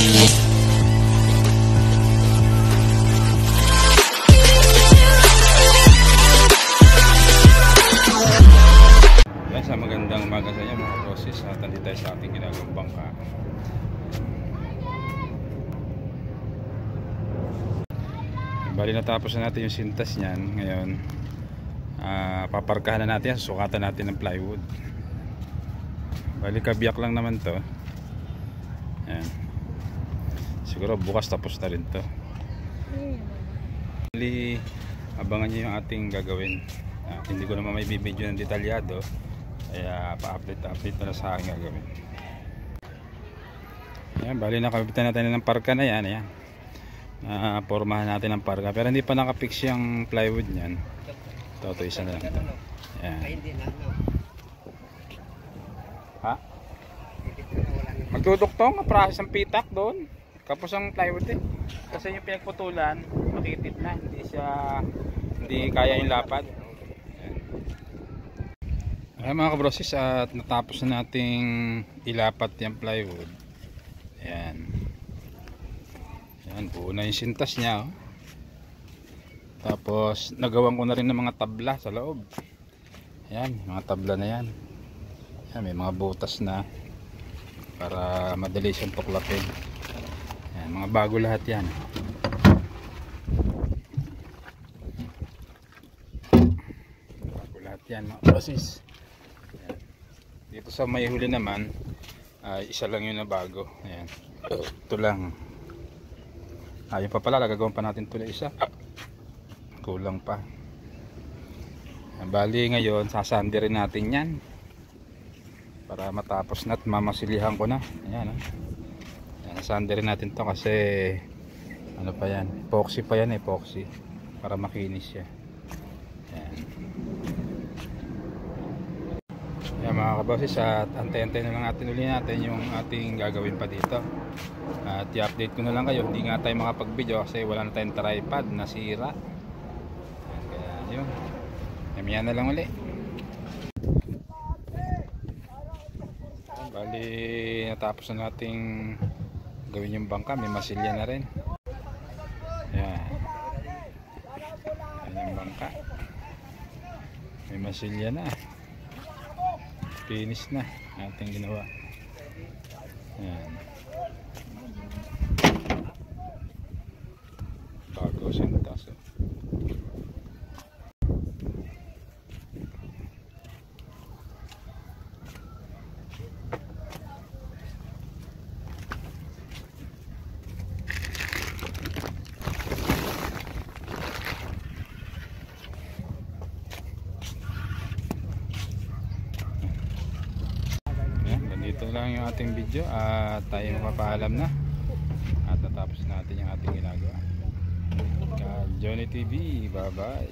Yan, sa magandang umaga sa inyo mga boses, at nandito tayo sa ating ginagawang bangka. Bali natapos na natin yung sintas niyan. Ngayon paparkahan na natin, sukatan natin ng plywood. Bali kabiyak lang naman to. Ayan. Siguro bukas tapos na rin to. Bali abangan nyo yung ating gagawin. Hindi ko naman may bibidyo ng detalyado, kaya pa-update na sa aking gagawin. Ayan, bali nakabitan natin ng parka na yan. Ayan. Pormahan natin ng parka, pero hindi pa nakapix yung plywood niyan. Ito isa na lang ito. Ayan. Ha? Magduduktong, process ang pitak doon. Kapos ang plywood eh. Kasi yung pinagputulan, makitid na, hindi kaya yung lapad. Ayan mga kabrosis, at natapos na nating ilapat yung plywood. Ayan. Ayan, buo na yung sintas niya, oh. Tapos nagawan ko na rin ng mga tabla sa loob. Ayan, mga tabla na yan. Ayan, may mga butas na para madali siyang tuklapin. Ayan, mga bago lahat yan. Bago lahat yan mga kabrosis. Dito sa may huli naman, isa lang yun na bago. Ayan. Ito lang. Ayun pa pala, gagawin pa natin ito na isa. Kulang pa. Bali ngayon, sasandi rin natin yan. Para matapos na at mamasilihan ko na. Ayan. Ayan, sasandi rin natin to kasi ano pa yan, epoxy pa yan, epoxy. Para makinis siya. Ayan. Ayan mga kaboses, at antay-antay na lang natin uli natin yung ating gagawin pa dito. At i-update ko na lang kayo, hindi nga tayo makapag-video kasi wala na tayong tripod, nasira. Ayan, kaya yun, mamaya na lang uli. Bali natapos na nating gawin yung bangka, may masilya na rin. Ayan. Ayan yung bangka, may masilya na. Finish na ating ginawa. Ayan. Bago sintas. Ito lang yung ating video at tayo mapapaalam na at natapos natin yung ating ginagawa. Johnny TV, bye bye.